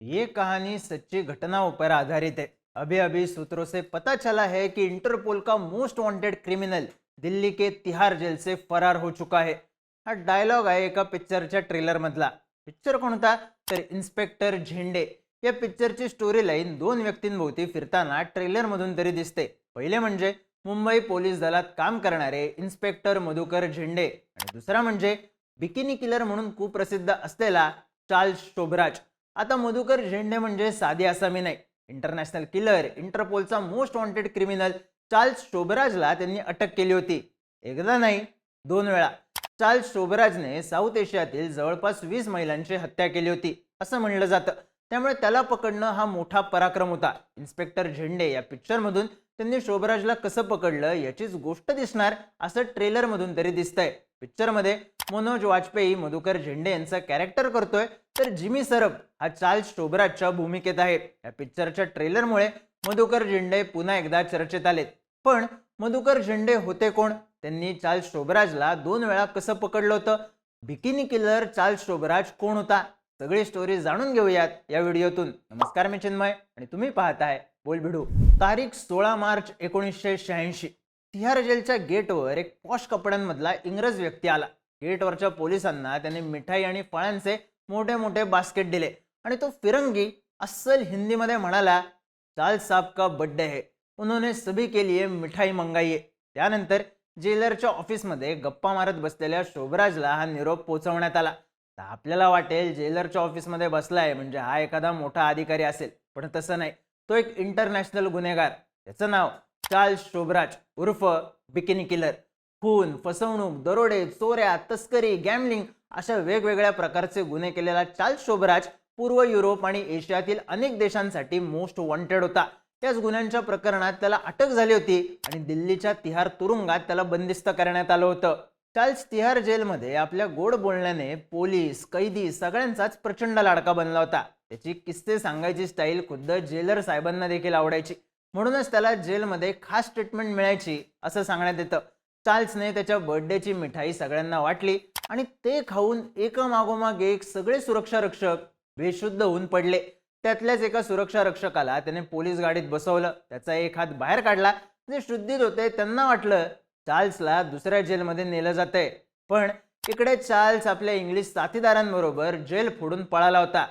ये कहानी सच्ची घटनाओं पर आधारित है। अभी अभी सूत्रों से पता चला है कि इंटरपोल का मोस्ट वांटेड क्रिमिनल दिल्ली के तिहार जेल से फरार हो चुका है। हा डायलॉग आहे एका पिक्चरच्या ट्रेलर मधला। पिक्चर कोणता? तर इन्स्पेक्टर झेंडे। या पिक्चरची स्टोरी लाईन दोन व्यक्तींभोवती फिरताना ट्रेलर मधून तरी दिसते। पहिले म्हणजे मुंबई पोलीस दलात काम करणारे इन्स्पेक्टर मधुकर झेंडे आणि दुसरा म्हणजे बिकिनी किलर म्हणून कुप्रसिद्ध असलेला चार्ल्स शोभराज। आता मधुकर झेंडे म्हणजे साधी आसामी नाही, इंटरनॅशनल किलर, इंटरपोलचा मोस्ट वॉन्टेड क्रिमिनल चार्ल्स शोभराजला त्यांनी अटक केली होती। एकदा नाही, दोन वेळा। चार्ल्स शोभराजने साऊथ एशियातील जवळपास 20 महिलांची हत्या केली होती असं म्हणलं जातं। त्यामुळे त्याला पकडणं हा मोठा पराक्रम होता। इन्स्पेक्टर झेंडे या पिक्चर मधून त्यांनी शोभराजला कसं पकडलं याचीच गोष्ट दिसणार असं ट्रेलर मधून तरी दिसतंय। पिक्चर मध्ये मनोज वाजपेयी मधुकर झेंडे यांचा कॅरेक्टर करतोय, तर जिमी सरब हा चार्ल्स शोभराजच्या भूमिकेत आहे। या पिक्चरच्या ट्रेलरमुळे मधुकर झेंडे पुन्हा एकदा चर्चेत आलेत। पण मधुकर झेंडे होते कोण? त्यांनी चार्ल्स शोभराजला दोन वेळा कसं पकडलं होतं? बिकिनी किलर चार्ल्स शोभराज कोण होता? सगळी स्टोरी जाणून घेऊयात या व्हिडिओतून। नमस्कार, मी चिन्मय आणि तुम्ही पाहताय बोलबिडू। तारीख 16 मार्च 1986। तिहार जेलच्या गेटवर एक पॉश कपड्यांमधला इंग्रज व्यक्ती आला। गेटवरच्या पोलिसांना त्याने मिठाई आणि फळांचे मोठे मोठे बास्केट दिले आणि तो फिरंगी अस्सल हिंदीमध्ये म्हणाला, चार्ल्स साहब का बर्थडे है, उन्होंने सभी के लिए मिठाई मंगाई है। त्यानंतर जेलरच्या ऑफिसमध्ये गप्पा मारत बसलेल्या शोभराजला हा निरोप पोहोचवण्यात आला। तर आपल्याला वाटेल जेलरच्या ऑफिसमध्ये बसलाय म्हणजे हा एखादा मोठा अधिकारी असेल, पण तसं नाही। तो एक इंटरनॅशनल गुन्हेगार, त्याचं नाव चार्ल्स शोभराज उर्फ बिकिनी किलर। खून, फसवणूक, दरोडे, चोऱ्या, तस्करी, गॅमलिंग अशा वेगवेगळ्या प्रकारचे गुन्हे केलेला चार्ल्स शोभराज पूर्व युरोप आणि एशियातील अनेक देशांसाठी मोस्ट वॉन्टेड होता। त्याच गुन्ह्यांच्या प्रकरणात त्याला अटक झाली होती आणि दिल्लीच्या तिहार तुरुंगात त्याला बंदिस्त करण्यात आलं होतं। चार्ल्स तिहार जेलमध्ये आपल्या गोड बोलण्याने पोलीस, कैदी सगळ्यांचाच प्रचंड लाडका बनला होता। त्याची किस्से सांगायची स्टाईल खुद्द जेलर साहेबांना देखील आवडायची, म्हणूनच त्याला जेलमध्ये खास ट्रीटमेंट मिळायची असं सांगण्यात येतं। चार्ल्सने त्याच्या बर्थडेची मिठाई सगळ्यांना वाटली आणि ते खाऊन एकामागोमाग एक सगळे सुरक्षा रक्षक बेशुद्ध होऊन पडले। त्यातल्याच एका सुरक्षा रक्षकाला त्याने पोलीस गाडीत बसवलं, त्याचा एक हात बाहेर काढला। जे शुद्धीत होते त्यांना वाटलं चार्ल्सला दुसऱ्या जेलमध्ये नेलं जातंय, पण इकडे चार्ल्स आपल्या इंग्लिश साथीदारांबरोबर जेल फोडून पळाला होता।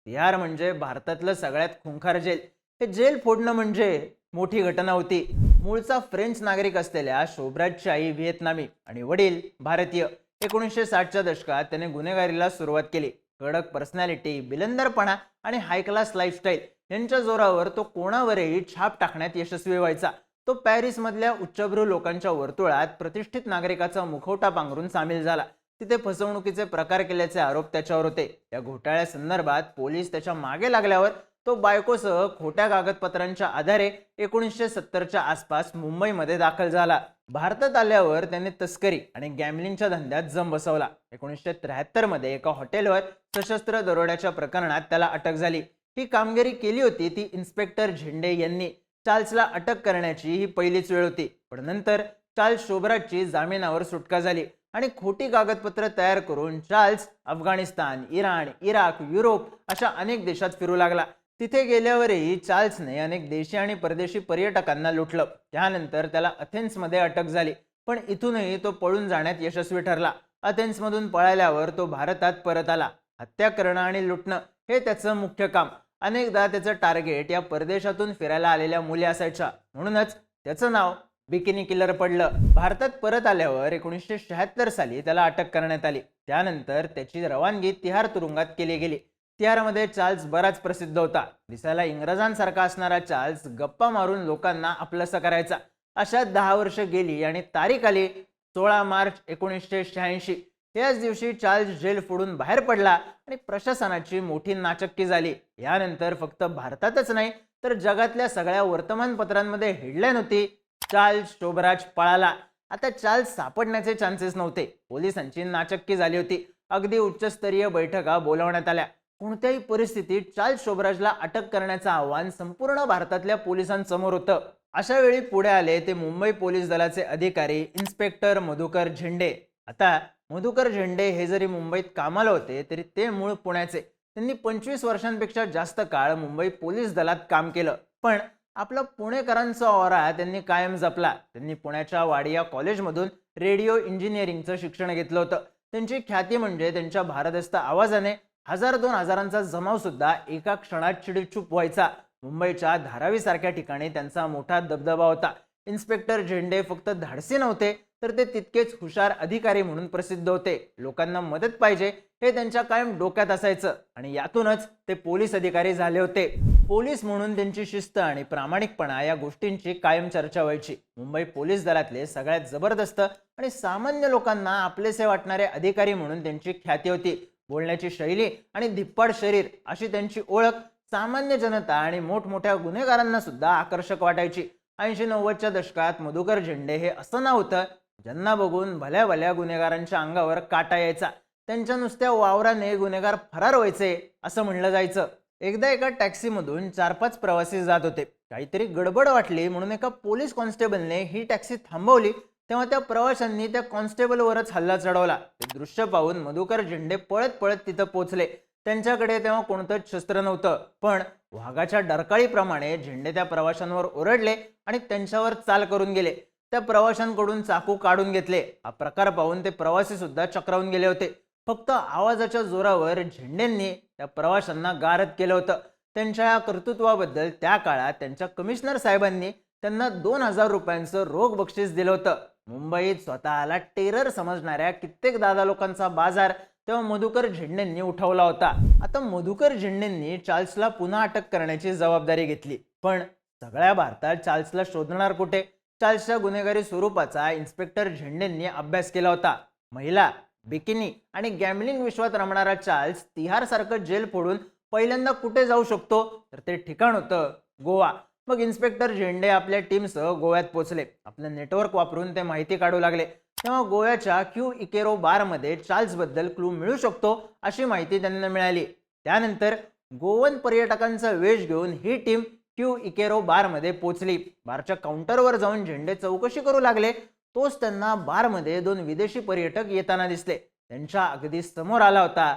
तिहार म्हणजे भारतातलं सगळ्यात खुंखार जेल। हे जेल फोडणं म्हणजे मोठी घटना होती। मूळचा फ्रेंच नागरिक असलेल्या शोभराजची आई व्हिएतनामी आणि वडील भारतीय। 1960च्या दशकात त्याने गुन्हेगारीला सुरुवात केली। कडक पर्सनॅलिटी, बिलंदरपणा आणि हाय क्लास लाईफस्टाईल यांच्या जोरावर तो कोणावरही छाप टाकण्यात यशस्वी व्हायचा। तो पॅरिसमधल्या उच्चभ्रू लोकांच्या वर्तुळात प्रतिष्ठित नागरिकाचा मुखवटा पांघरून सामील झाला। तिथे फसवणुकीचे प्रकार केल्याचे आरोप त्याच्यावर होते। या घोटाळ्यासंदर्भात पोलीस त्याच्या मागे लागल्यावर तो बायकोसह खोट्या कागदपत्रांच्या आधारे 1970च्या आसपास मुंबईमध्ये दाखल झाला। भारतात आल्यावर त्याने तस्करी आणि गॅमलिंगच्या धंद्यात जम बसवला। 1973 मध्ये एका हॉटेलवर सशस्त्र दरोड्याच्या प्रकरणात त्याला अटक झाली। ही कामगिरी केली होती ती इन्स्पेक्टर झेंडे यांनी। चार्ल्सला अटक करण्याची ही पहिलीच वेळ होती, पण नंतर चार्ल्स शोभराजची जामिनावर सुटका झाली आणि खोटी कागदपत्र तयार करून Charles Afghanistan, Iran, Iraq, Europe अशा अनेक देशात फिरू लागला। तिथे गेल्यावरही चार्ल्सने अनेक देशी आणि परदेशी पर्यटकांना लुटलं। त्यानंतर त्याला अथेन्समध्ये अटक झाली, पण इथूनही तो पळून जाण्यात यशस्वी ठरला। अथेन्समधून पळाल्यावर तो भारतात परत आला। हत्या करणं आणि लुटणं हे त्याचं मुख्य काम। अनेकदा त्याचं टार्गेट या परदेशातून फिरायला आलेल्या मुली असायच्या, म्हणूनच त्याचं नाव बिकिनी किलर पडलं। भारतात परत आल्यावर 1976 साली त्याला अटक करण्यात आली। त्यानंतर त्याची रवानगी तिहार तुरुंगात केली गेली। तिहारमध्ये चार्ल्स बराच प्रसिद्ध होता। दिसायला इंग्रजांसारखा असणारा चार्ल्स गप्पा मारून लोकांना आपलंसं करायचा। अशा 10 वर्ष गेली आणि तारीख आली 16 मार्च 1986। याच दिवशी चार्ल्स जेल फोडून बाहेर पडला आणि प्रशासनाची मोठी नाचक्की झाली। यानंतर फक्त भारतातच नाही तर जगातल्या सगळ्या वर्तमानपत्रांमध्ये हेडलाईन होती, चार्ल्स शोभराज पळाला। आता चार्ल्स सापडण्याचे चान्सेस नव्हते। पोलिसांची नाचक्की झाली होती। अगदी उच्चस्तरीय बैठका बोलावण्यात आल्या। कोणत्याही परिस्थितीत चार्ल्स शोभराजला अटक करण्याचं आव्हान संपूर्ण भारतातल्या पोलिसांसमोर होतं। अशा वेळी पुढे आले ते मुंबई पोलीस दलाचे अधिकारी इन्स्पेक्टर मधुकर झेंडे। आता मधुकर झेंडे हे जरी मुंबईत कामाला होते तरी ते मूळ पुण्याचे। त्यांनी 25 वर्षांपेक्षा जास्त काळ मुंबई पोलीस दलात काम केलं, पण आपला पुणेकरांचा ऑरा त्यांनी कायम जपला. त्यांनी पुण्याच्या वाडिया कॉलेजमधून रेडिओ इंजिनिअरिंगचं शिक्षण घेतलं होतं. त्यांची ख्याती म्हणजे त्यांच्या भारदस्त आवाजाने हजार दोन हजारांचा जमाव सुद्धा एका क्षणात चिडीचूप व्हायचा. मुंबईच्या धारावी सारख्या ठिकाणी त्यांचा मोठा दबदबा होता. इन्स्पेक्टर झेंडे फक्त धाडसी नव्हते, तर ते तितकेच हुशार अधिकारी म्हणून प्रसिद्ध होते. लोकांना मदत पाहिजे हे त्यांच्या कायम डोक्यात असायचं आणि यातूनच ते पोलीस अधिकारी झाले होते. पोलीस म्हणून त्यांची शिस्त आणि प्रामाणिकपणा या गोष्टींची कायम चर्चा व्हायची. मुंबई पोलीस दलातले सगळ्यात जबरदस्त आणि सामान्य लोकांना आपलेसे वाटणारे अधिकारी म्हणून त्यांची ख्याती होती. बोलण्याची शैली आणि धिप्पाड शरीर अशी त्यांची ओळख सामान्य जनता आणि मोठमोठ्या गुन्हेगारांना सुद्धा आकर्षक वाटायची. 80-90च्या दशकात मधुकर झेंडे हे असं नाव होतं ज्यांना बघून भल्या भल्या गुन्हेगारांच्या अंगावर काटा यायचा. त्यांच्या नुसत्या वावराने गुन्हेगार फरार व्हायचे असं म्हणलं जायचं. एकदा एका टॅक्सीमधून 4-5 प्रवासी जात होते. काहीतरी गडबड वाटली म्हणून एका पोलीस कॉन्स्टेबलने ही टॅक्सी थांबवली. तेव्हा त्या प्रवाशांनी त्या कॉन्स्टेबलवरच हल्ला चढवला. ते दृश्य पाहून मधुकर झेंडे पळत पळत तिथं पोहोचले. त्यांच्याकडे तेव्हा कोणतंच शस्त्र नव्हतं, पण वाघाच्या डरकाळीप्रमाणे झेंडे त्या प्रवाशांवर ओरडले आणि त्यांच्यावर चाल करून गेले. त्या प्रवाशांकडून चाकू काढून घेतले. हा प्रकार पाहून ते प्रवासी सुद्धा चक्रावून गेले होते. फक्त आवाजाच्या जोरावर झेंडेंनी त्या प्रवाशांना गारद केलं होतं. त्यांच्या या कर्तृत्वाबद्दल त्या काळात त्यांच्या कमिशनर साहेबांनी त्यांना 2,000 रुपयांचं रोख बक्षीस दिलं होतं. मुंबईत स्वतःला टेरर समजणाऱ्या कित्येक दादा लोकांचा बाजार तेव्हा मधुकर झेंडेंनी उठवला होता. आता मधुकर झेंडेंनी चार्ल्सला पुन्हा अटक करण्याची जबाबदारी घेतली, पण सगळ्या भारतात चार्ल्सला शोधणार कुठे? चार्ल्सच्या गुन्हेगारी स्वरूपाचा इन्स्पेक्टर झेंडेंनी अभ्यास केला होता. महिला, बिकिनी आणि गॅम्बलिंग विश्वात रमणारा चार्ल्स तिहार सारखं जेल फोडून पहिल्यांदा कुठे जाऊ शकतो, तर ते ठिकाण होतं गोवा. मग इन्स्पेक्टर झेंडे आपल्या टीमसह गोव्यात पोहोचले. आपलं नेटवर्क वापरून ते माहिती काढू लागले. तेव्हा गोव्याच्या क्यू इकेरो बारमध्ये चार्ल्स बद्दल क्लू मिळू शकतो अशी माहिती त्यांना मिळाली. त्यानंतर गोवन पर्यटकांचा वेश घेऊन ही टीम क्यू इकेरो बारमध्ये पोहोचली. बारच्या काउंटरवर जाऊन झेंडे चौकशी करू लागले. तोच त्यांना बारमध्ये 2 विदेशी पर्यटक येताना दिसले. त्यांच्या अगदी समोर आला होता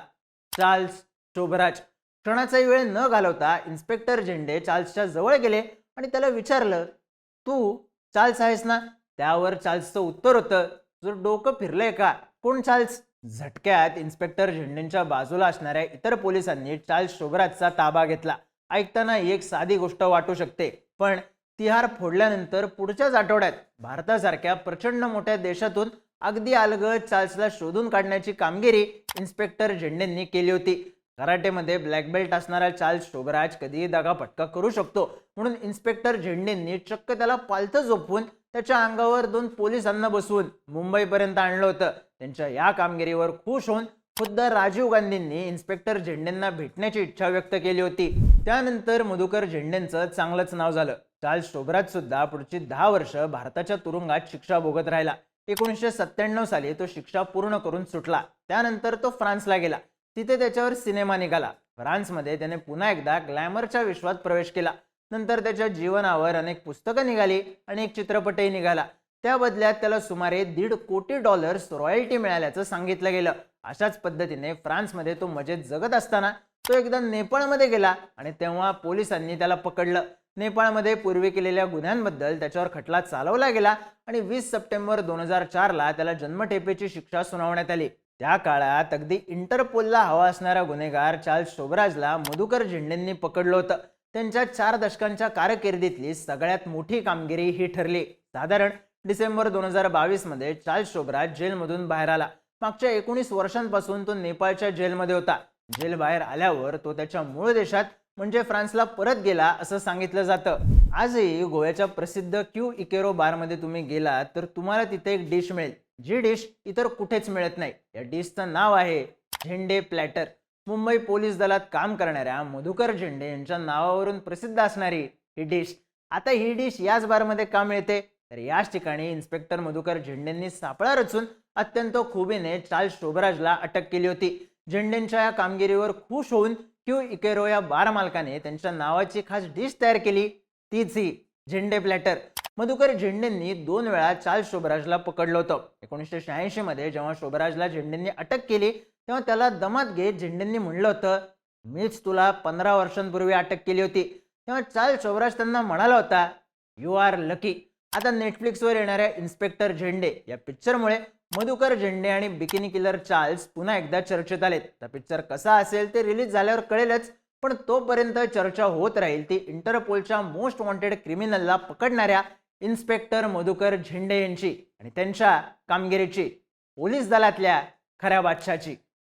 चार्ल्स शोभराज. क्षणाचाही वेळ न घालवता इन्स्पेक्टर झेंडे चार्ल्सच्या जवळ गेले आणि त्याला विचारलं, तू चार्ल्स आहेस ना? त्यावर चार्ल्सचं उत्तर होतं, जर डोकं फिरलंय का? कोण चार्ल्स? झटक्यात इन्स्पेक्टर झेंडेंच्या बाजूला असणाऱ्या इतर पोलिसांनी चार्ल्स शोभराजचा ताबा घेतला. ऐकताना एक साधी गोष्ट वाटू शकते, पण तिहार फोडल्यानंतर पुढच्याच आठवड्यात भारतासारख्या प्रचंड मोठ्या देशातून अगदी अलगद चार्ल्सला शोधून काढण्याची कामगिरी इन्स्पेक्टर झेंडेंनी केली होती. कराटेमध्ये ब्लॅक बेल्ट असणारा चार्ल्स शोभराज कधीही दगाफटका करू शकतो, म्हणून इन्स्पेक्टर झेंडेंनी चक्क त्याला पालथं झोपवून त्याच्या अंगावर 2 पोलिसांना बसवून मुंबईपर्यंत आणलं होतं. त्यांच्या या कामगिरीवर खुश होऊन खुद्द राजीव गांधींनी इन्स्पेक्टर झेंडेंना भेटण्याची इच्छा व्यक्त केली होती. त्यानंतर मधुकर झेंडेंचं चांगलंच नाव झालं. चार्ल्स शोभराज सुद्धा पुढची 10 वर्ष भारताच्या तुरुंगात शिक्षा भोगत राहिला. 1997 साली तो शिक्षा पूर्ण करून सुटला. त्यानंतर तो फ्रान्सला गेला. तिथे त्याच्यावर सिनेमा निघाला. फ्रान्समध्ये त्याने पुन्हा एकदा ग्लॅमरच्या विश्वात प्रवेश केला. नंतर त्याच्या जीवनावर अनेक पुस्तकं निघाली आणि एक चित्रपटही निघाला. त्या बदल्यात त्याला सुमारे $1.5 कोटी रॉयल्टी मिळाल्याचं सांगितलं गेलं. अशाच पद्धतीने फ्रान्समध्ये तो मजेत जगत असताना तो एकदा नेपाळमध्ये गेला आणि तेव्हा पोलिसांनी त्याला पकडलं. नेपाळमध्ये पूर्वी केलेल्या गुन्ह्यांबद्दल त्याच्यावर खटला चालवला गेला आणि 20 सप्टेंबर 2004ला त्याला जन्मठेपेची शिक्षा सुनावण्यात आली. त्या काळात अगदी इंटरपोलला हवा असणारा गुन्हेगार चार्ल्स शोभराजला मधुकर झेंडेंनी पकडलं होतं. त्यांच्या 4 दशकांच्या कारकिर्दीतली सगळ्यात मोठी कामगिरी ही ठरली. साधारण डिसेंबर 2022 मध्ये चार्ल्स शोभराज जेलमधून बाहेर आला. मागच्या 19 वर्षांपासून तो नेपाळच्या जेलमध्ये होता. जेल बाहेर आल्यावर तो त्याच्या मूळ देशात म्हणजे फ्रान्सला परत गेला असं सांगितलं जातं. आजही गोव्याच्या प्रसिद्ध क्यू इकेरो बारमध्ये तुम्ही गेलात तर तुम्हाला तिथे एक डिश मिळेल, जी डिश इतर कुठेच मिळत नाही. या डिशचं नाव आहे झेंडे प्लॅटर. मुंबई पोलीस दलात काम करणाऱ्या मधुकर झेंडे यांच्या नावावरून प्रसिद्ध असणारी ही डिश. आता ही डिश याच बारमध्ये का मिळते, तर याच ठिकाणी इन्स्पेक्टर मधुकर झेंडेंनी सापळा रचून अत्यंत खुबीने चार्ल्स शोभराजला अटक केली होती. झेंडेंच्या या कामगिरीवर खुश होऊन क्यू इकेरो या बार मालकाने त्यांच्या नावाची खास डिश तयार केली, तीच ही झेंडे प्लॅटर. मधुकर झेंडेंनी 2 वेळा चार्ल्स शोभराजला पकडलं होतं. 1986 मध्ये जेव्हा शोभराजला झेंडेंनी अटक केली तेव्हा त्याला दमात घेत झेंडेंनी म्हणलं होतं, मीच तुला 15 वर्षांपूर्वी अटक केली होती. तेव्हा चाल चौराज त्यांना म्हणाला होता, यू आर लकी. आता नेटफ्लिक्सवर येणाऱ्या इन्स्पेक्टर झेंडे या पिक्चरमुळे मधुकर झेंडे आणि बिकिनी किलर चार्ल्स पुन्हा एकदा चर्चेत आलेत. तर पिक्चर कसा असेल ते रिलीज झाल्यावर कळेलच, पण तोपर्यंत चर्चा होत राहील ती इंटरपोलच्या मोस्ट वॉन्टेड क्रिमिनलला पकडणाऱ्या इन्स्पेक्टर मधुकर झेंडे यांची आणि त्यांच्या कामगिरीची, पोलीस दलातल्या खऱ्या बादशाची.